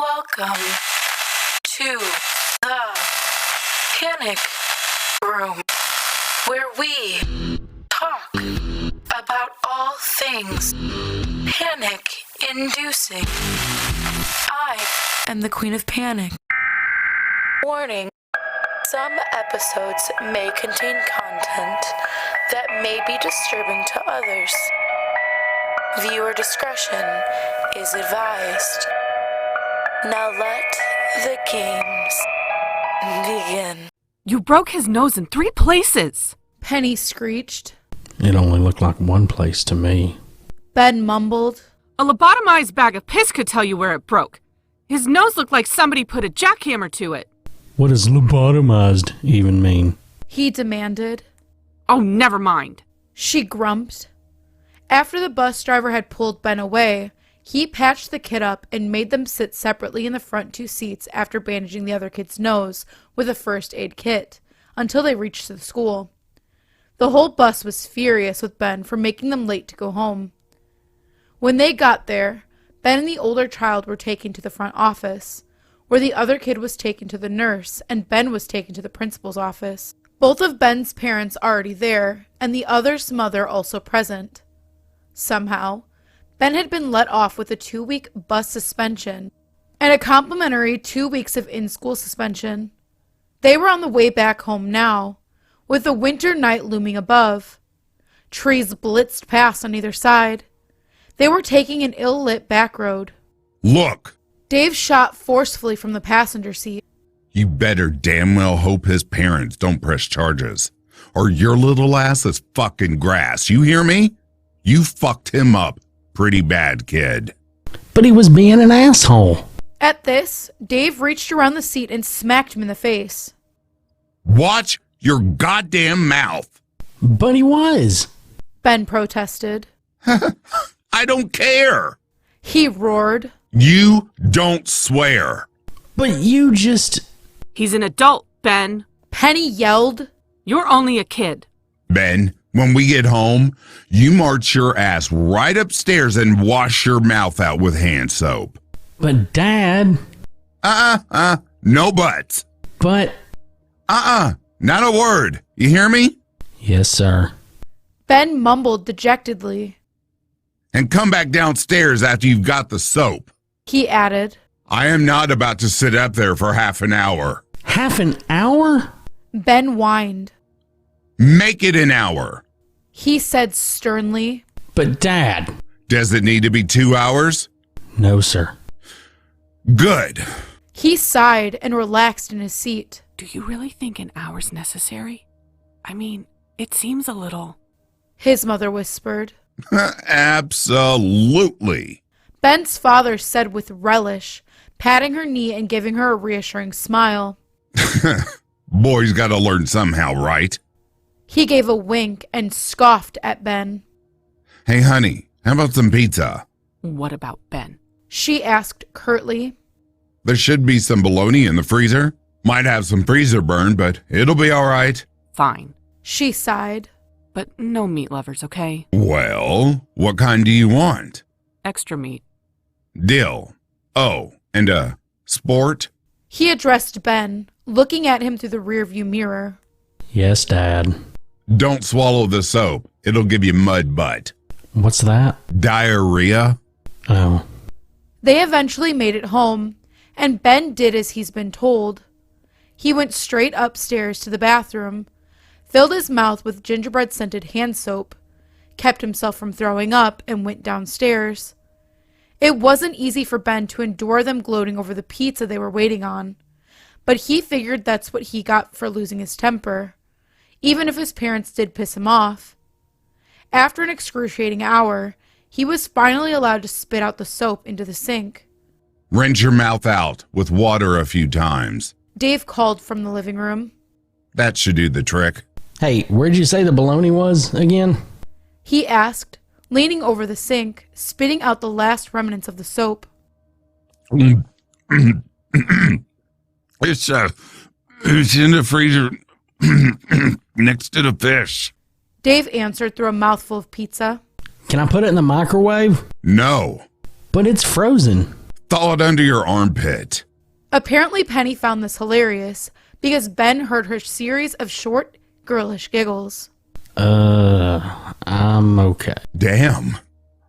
Welcome to the Panic Room, where we talk about all things panic-inducing. I am the Queen of Panic. Warning. Some episodes may contain content that may be disturbing to others. Viewer discretion is advised. Now let the games begin. You broke his nose in 3 places! Penny screeched. It only looked like one place to me. Ben mumbled. A lobotomized bag of piss could tell you where it broke. His nose looked like somebody put a jackhammer to it. What does lobotomized even mean? He demanded. Oh, never mind. She grumped. After the bus driver had pulled Ben away, he patched the kid up and made them sit separately in the front 2 seats after bandaging the other kid's nose with a first aid kit until they reached the school. The whole bus was furious with Ben for making them late to go home. When they got there, Ben and the older child were taken to the front office, where the other kid was taken to the nurse and Ben was taken to the principal's office. Both of Ben's parents already there, and the other's mother also present. Somehow, Ben had been let off with a 2-week bus suspension and a complimentary 2 weeks of in-school suspension. They were on the way back home now, with the winter night looming above. Trees blitzed past on either side. They were taking an ill-lit back road. Look! Dave shot forcefully from the passenger seat. You better damn well hope his parents don't press charges, or your little ass is fucking grass, you hear me? You fucked him up pretty bad, kid. But he was being an asshole. At this, Dave reached around the seat and smacked him in the face. Watch your goddamn mouth! But he was. Ben protested. I don't care! He roared. You don't swear! But you just... He's an adult, Ben. Penny yelled. You're only a kid. Ben, when we get home, you march your ass right upstairs and wash your mouth out with hand soap. But Dad... No buts. But... Not a word. You hear me? Yes, sir. Ben mumbled dejectedly. And come back downstairs after you've got the soap. He added. I am not about to sit up there for half an hour. Half an hour? Ben whined. Make it an hour. He said sternly. But Dad... Does it need to be 2 hours? No, sir. Good. He sighed and relaxed in his seat. Do you really think an hour's necessary? I mean, it seems a little... His mother whispered. Absolutely. Ben's father said with relish, patting her knee and giving her a reassuring smile. Boy's got to learn somehow, right? He gave a wink and scoffed at Ben. Hey, honey, how about some pizza? What about Ben? She asked curtly. There should be some bologna in the freezer. Might have some freezer burn, but it'll be all right. Fine. She sighed. But no meat lovers, okay? Well, what kind do you want? Extra meat. Dill. Oh, and a sport? He addressed Ben, looking at him through the rearview mirror. Yes, Dad. Don't swallow the soap. It'll give you mud butt. What's that? Diarrhea? Oh. They eventually made it home, and Ben did as he's been told. He went straight upstairs to the bathroom, filled his mouth with gingerbread-scented hand soap, kept himself from throwing up, and went downstairs. It wasn't easy for Ben to endure them gloating over the pizza they were waiting on, but he figured that's what he got for losing his temper, even if his parents did piss him off. After an excruciating hour, he was finally allowed to spit out the soap into the sink. Rinse your mouth out with water a few times. Dave called from the living room. That should do the trick. Hey, where'd you say the bologna was again? He asked, leaning over the sink, spitting out the last remnants of the soap. It's in the freezer next to the fish. Dave answered through a mouthful of pizza. Can I put it in the microwave? No. But it's frozen. Thaw it under your armpit. Apparently, Penny found this hilarious because Ben heard her series of short, girlish giggles. I'm okay. Damn.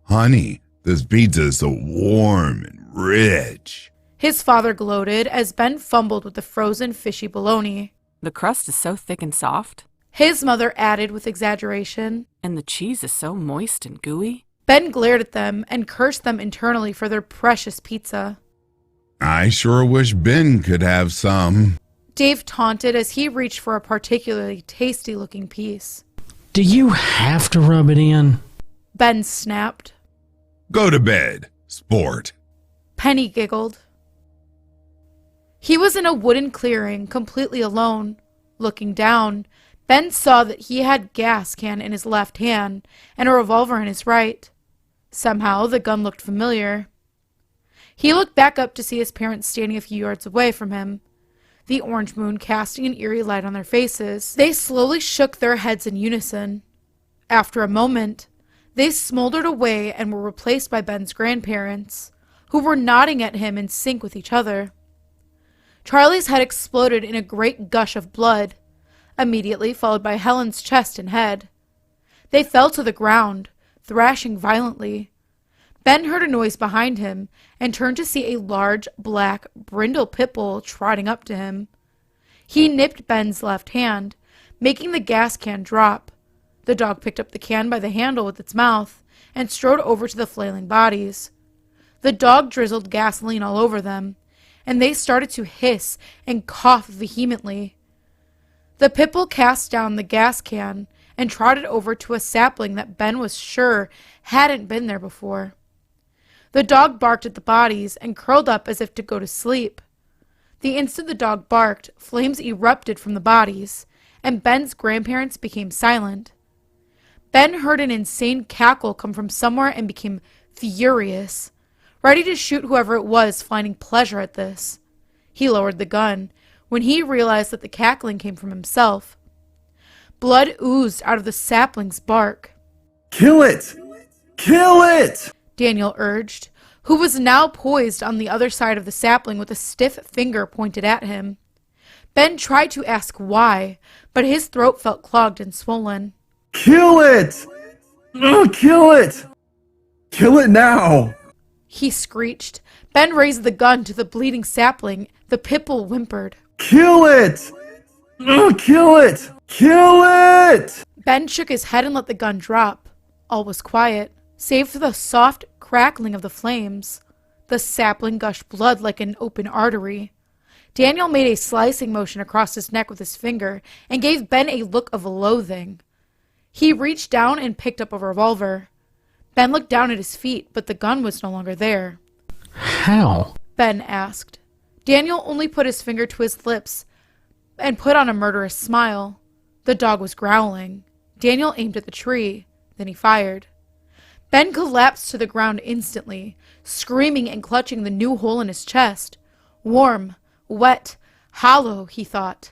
Honey, this pizza is so warm and rich. His father gloated as Ben fumbled with the frozen fishy bologna. The crust is so thick and soft, His mother added with exaggeration. and the cheese is so moist and gooey. Ben glared at them and cursed them internally for their precious pizza. I sure wish Ben could have some. Dave taunted as he reached for a particularly tasty-looking piece. Do you have to rub it in? Ben snapped. Go to bed, sport. Penny giggled. He was in a wooden clearing, completely alone. Looking down, Ben saw that he had a gas can in his left hand and a revolver in his right. Somehow, the gun looked familiar. He looked back up to see his parents standing a few yards away from him, the orange moon casting an eerie light on their faces. They slowly shook their heads in unison. After a moment, they smoldered away and were replaced by Ben's grandparents, who were nodding at him in sync with each other. Charlie's head exploded in a great gush of blood, immediately followed by Helen's chest and head. They fell to the ground, thrashing violently. Ben heard a noise behind him and turned to see a large, black, brindle pit bull trotting up to him. He nipped Ben's left hand, making the gas can drop. The dog picked up the can by the handle with its mouth and strode over to the flailing bodies. The dog drizzled gasoline all over them, and they started to hiss and cough vehemently. The pit bull cast down the gas can and trotted over to a sapling that Ben was sure hadn't been there before. The dog barked at the bodies and curled up as if to go to sleep. The instant the dog barked, flames erupted from the bodies, and Ben's grandparents became silent. Ben heard an insane cackle come from somewhere and became furious, ready to shoot whoever it was finding pleasure at this. He lowered the gun when he realized that the cackling came from himself. Blood oozed out of the sapling's bark. Kill it! Kill it! Daniel urged, who was now poised on the other side of the sapling with a stiff finger pointed at him. Ben tried to ask why, but his throat felt clogged and swollen. Kill it! Kill it! Kill it now! He screeched. Ben raised the gun to the bleeding sapling. The pit bull whimpered. Kill it! Kill it! Kill it! Ben shook his head and let the gun drop. All was quiet, save for the soft crackling of the flames. The sapling gushed blood like an open artery. Daniel made a slicing motion across his neck with his finger and gave Ben a look of loathing. He reached down and picked up a revolver. Ben looked down at his feet, but the gun was no longer there. How? Ben asked. Daniel only put his finger to his lips and put on a murderous smile. The dog was growling. Daniel aimed at the tree. Then he fired. Ben collapsed to the ground instantly, screaming and clutching the new hole in his chest. Warm, wet, hollow, he thought.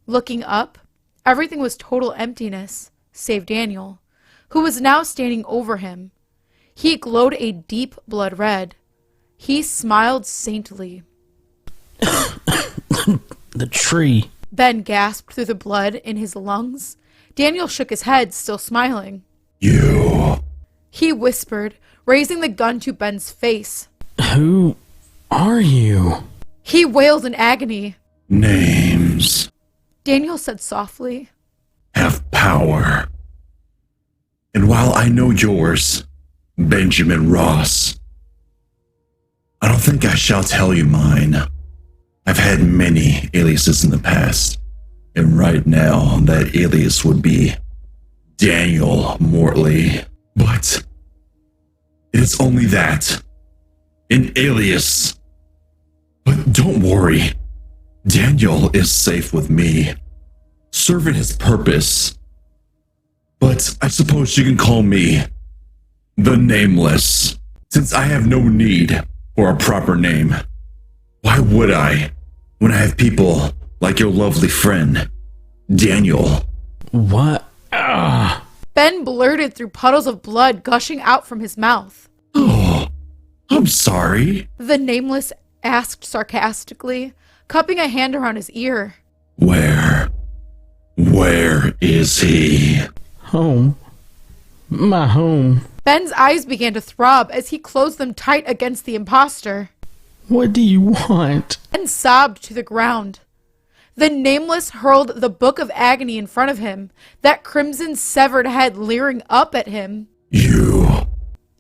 Looking up, everything was total emptiness, save Daniel, who was now standing over him. He glowed a deep blood red. He smiled saintly. The tree. Ben gasped through the blood in his lungs. Daniel shook his head, still smiling. You. He whispered, raising the gun to Ben's face. Who are you? He wailed in agony. Names Daniel said softly. have power. And while I know yours, Benjamin Ross, I don't think I shall tell you mine. I've had many aliases in the past, and right now that alias would be Daniel Mortley. But it is only that, an alias. But don't worry, Daniel is safe with me, serving his purpose. But I suppose you can call me the Nameless, since I have no need for a proper name. Why would I, when I have people like your lovely friend, Daniel? What? Ben blurted through puddles of blood gushing out from his mouth. Oh, I'm sorry. The Nameless asked sarcastically, cupping a hand around his ear. Where is he? Home. My home. Ben's eyes began to throb as he closed them tight against the imposter. What do you want? Ben sobbed to the ground. The Nameless hurled the Book of Agony in front of him, that crimson severed head leering up at him. You.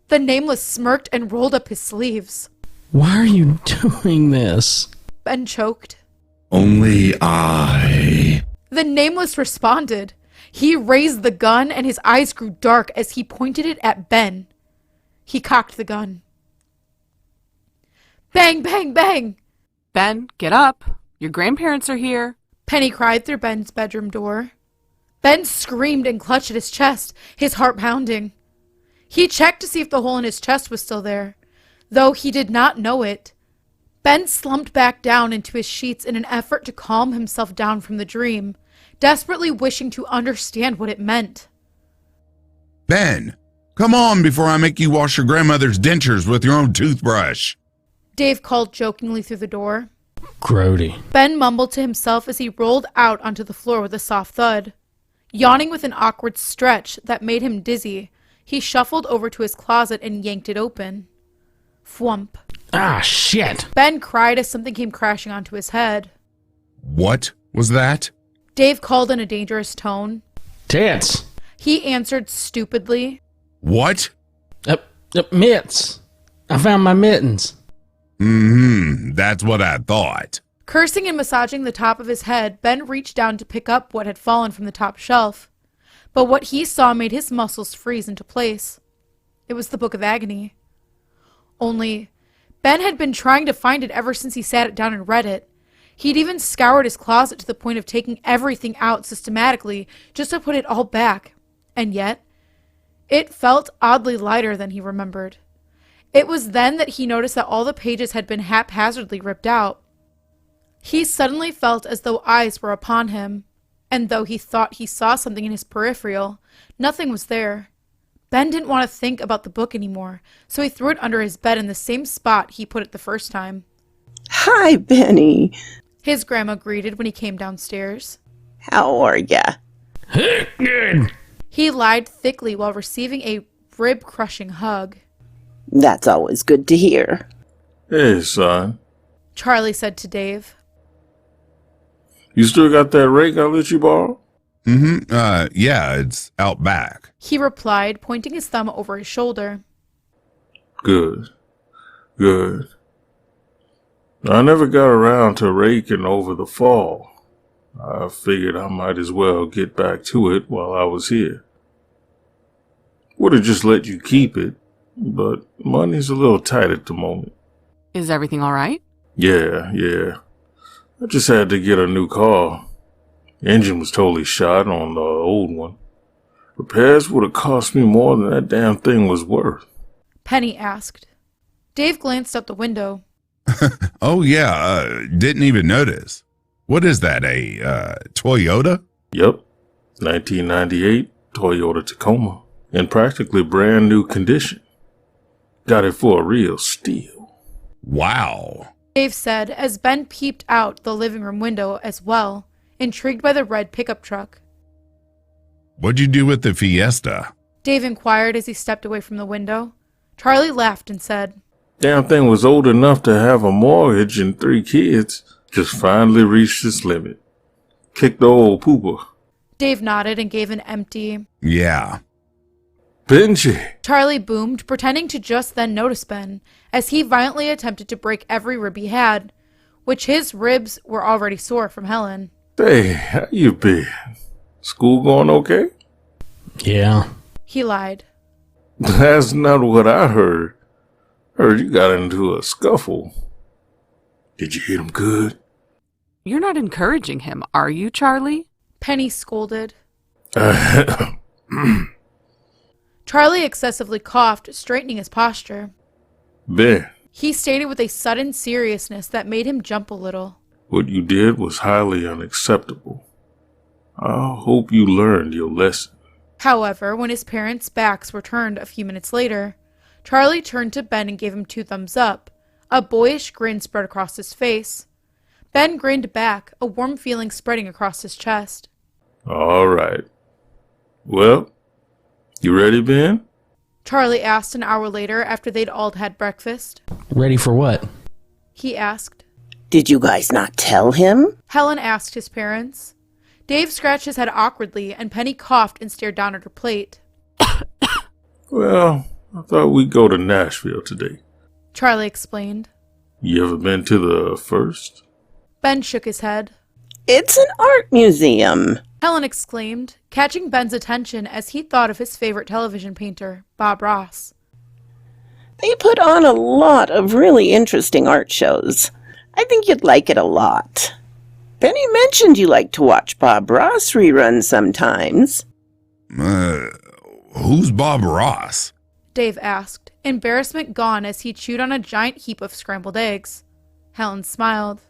The Nameless smirked and rolled up his sleeves. Why are you doing this? Ben choked. Only I. The Nameless responded. He raised the gun and his eyes grew dark as he pointed it at Ben. He cocked the gun. Bang, bang, bang! Ben, get up. Your grandparents are here. Penny cried through Ben's bedroom door. Ben screamed and clutched at his chest, his heart pounding. He checked to see if the hole in his chest was still there, though he did not know it. Ben slumped back down into his sheets in an effort to calm himself down from the dream, desperately wishing to understand what it meant. Ben, come on before I make you wash your grandmother's dentures with your own toothbrush. Dave called jokingly through the door. Grody. Ben mumbled to himself as he rolled out onto the floor with a soft thud. Yawning with an awkward stretch that made him dizzy, he shuffled over to his closet and yanked it open. Thwump. Ah, shit. Ben cried as something came crashing onto his head. What was that? Dave called in a dangerous tone. Tits. He answered stupidly. What? Mitts. I found my mittens. That's what I thought. Cursing and massaging the top of his head, Ben reached down to pick up what had fallen from the top shelf. But what he saw made his muscles freeze into place. It was the Book of Agony. Only, Ben had been trying to find it ever since he sat it down and read it. He'd even scoured his closet to the point of taking everything out systematically just to put it all back. And yet, it felt oddly lighter than he remembered. It was then that he noticed that all the pages had been haphazardly ripped out. He suddenly felt as though eyes were upon him, and though he thought he saw something in his peripheral, nothing was there. Ben didn't want to think about the book anymore, so he threw it under his bed in the same spot he put it the first time. Hi, Benny. His grandma greeted when he came downstairs. How are ya? Good. He lied thickly while receiving a rib-crushing hug. That's always good to hear. Hey, son. Charlie said to Dave. You still got that rake I let you borrow? Yeah, it's out back. He replied, pointing his thumb over his shoulder. Good. I never got around to raking over the fall. I figured I might as well get back to it while I was here. Would have just let you keep it, but money's a little tight at the moment. Is everything all right? Yeah. I just had to get a new car. Engine was totally shot on the old one. Repairs would have cost me more than that damn thing was worth. Penny asked. Dave glanced out the window. Oh, yeah, didn't even notice. What is that, a Toyota? Yep, 1998 Toyota Tacoma, in practically brand new condition. Got it for a real steal. Wow. Dave said as Ben peeped out the living room window as well, intrigued by the red pickup truck. What'd you do with the Fiesta? Dave inquired as he stepped away from the window. Charlie laughed and said, Damn thing was old enough to have a mortgage and 3 kids. Just finally reached its limit. Kicked the old pooper. Dave nodded and gave an empty, Yeah. Benji! Charlie boomed, pretending to just then notice Ben, as he violently attempted to break every rib he had, which his ribs were already sore from Helen. Hey, how you been? School going okay? Yeah. He lied. That's not what I heard. Heard you got into a scuffle. Did you hit him good? You're not encouraging him, are you, Charlie? Penny scolded. Charlie excessively coughed, straightening his posture. Ben, He stated with a sudden seriousness that made him jump a little. what you did was highly unacceptable. I hope you learned your lesson. However, when his parents' backs were turned a few minutes later, Charlie turned to Ben and gave him 2 thumbs up. A boyish grin spread across his face. Ben grinned back, a warm feeling spreading across his chest. All right. Well, you ready, Ben? Charlie asked an hour later after they'd all had breakfast. Ready for what? He asked. Did you guys not tell him? Helen asked his parents. Dave scratched his head awkwardly, and Penny coughed and stared down at her plate. Well, I thought we'd go to Nashville today. Charlie explained. You ever been to the first? Ben shook his head. It's an art museum. Helen exclaimed, catching Ben's attention as he thought of his favorite television painter, Bob Ross. They put on a lot of really interesting art shows. I think you'd like it a lot. Benny mentioned you like to watch Bob Ross reruns sometimes. Who's Bob Ross? Dave asked, embarrassment gone as he chewed on a giant heap of scrambled eggs. Helen smiled.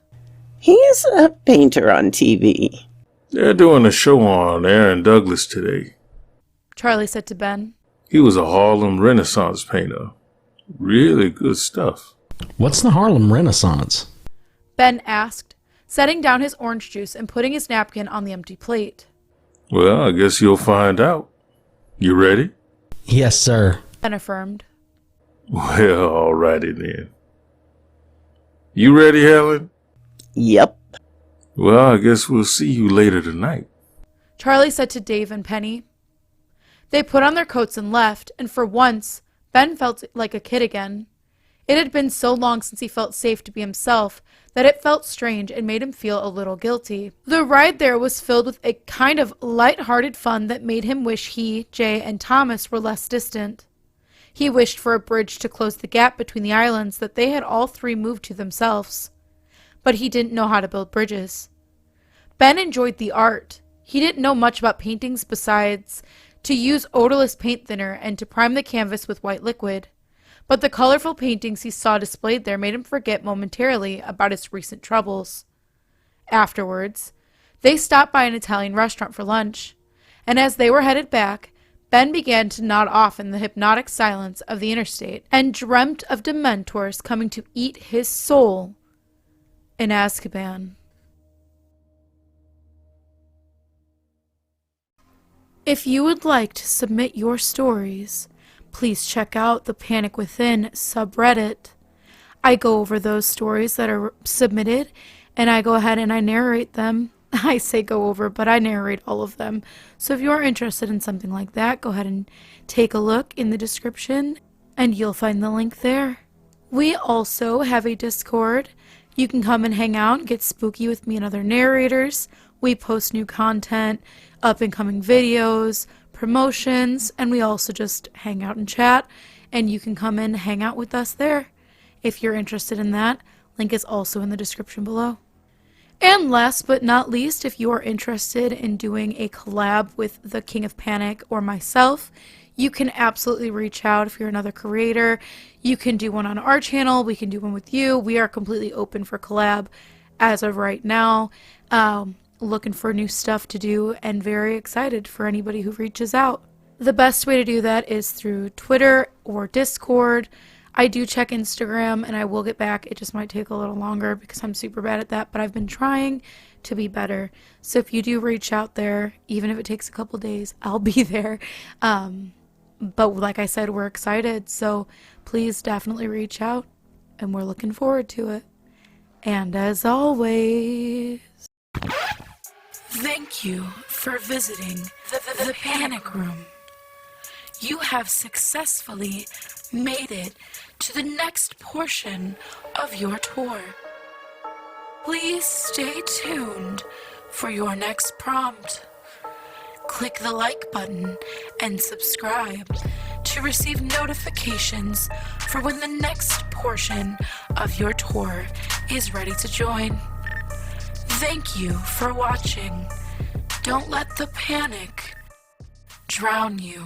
He's a painter on TV. They're doing a show on Aaron Douglas today. Charlie said to Ben. He was a Harlem Renaissance painter. Really good stuff. What's the Harlem Renaissance? Ben asked, setting down his orange juice and putting his napkin on the empty plate. Well, I guess you'll find out. You ready? Yes, sir. Ben affirmed. Well, alrighty then. You ready, Helen? Yep. Well, I guess we'll see you later tonight. Charlie said to Dave and Penny. They put on their coats and left, and for once, Ben felt like a kid again. It had been so long since he felt safe to be himself that it felt strange and made him feel a little guilty. The ride there was filled with a kind of light-hearted fun that made him wish he, Jay, and Thomas were less distant. He wished for a bridge to close the gap between the islands that they had all 3 moved to themselves. But he didn't know how to build bridges. Ben enjoyed the art. He didn't know much about paintings besides to use odorless paint thinner and to prime the canvas with white liquid. But the colorful paintings he saw displayed there made him forget momentarily about his recent troubles. Afterwards, they stopped by an Italian restaurant for lunch, and as they were headed back, Ben began to nod off in the hypnotic silence of the interstate and dreamt of Dementors coming to eat his soul in Azkaban. If you would like to submit your stories, please check out the Panic Within subreddit. I go over those stories that are submitted, and I go ahead and I narrate them. I say go over, but I narrate all of them. So if you are interested in something like that, go ahead and take a look in the description, and you'll find the link there. We also have a Discord. You can come and hang out and get spooky with me and other narrators. We post new content, up-and-coming videos, promotions, and we also just hang out and chat, and you can come and hang out with us there. If you're interested in that, link is also in the description below. And last but not least, if you are interested in doing a collab with the King of Panic or myself, you can absolutely reach out. If you're another creator, you can do one on our channel, we can do one with you. We are completely open for collab as of right now. Looking for new stuff to do and very excited for anybody who reaches out. The best way to do that is through Twitter or Discord. I do check Instagram and I will get back. It just might take a little longer because I'm super bad at that, but I've been trying to be better. So if you do reach out there, even if it takes a couple days, I'll be there. But like I said, we're excited. So please definitely reach out and we're looking forward to it. And as always, thank you for visiting the Panic Room. You have successfully made it to the next portion of your tour. Please stay tuned for your next prompt. Click the like button and subscribe to receive notifications for when the next portion of your tour is ready to join. Thank you for watching. Don't let the panic drown you.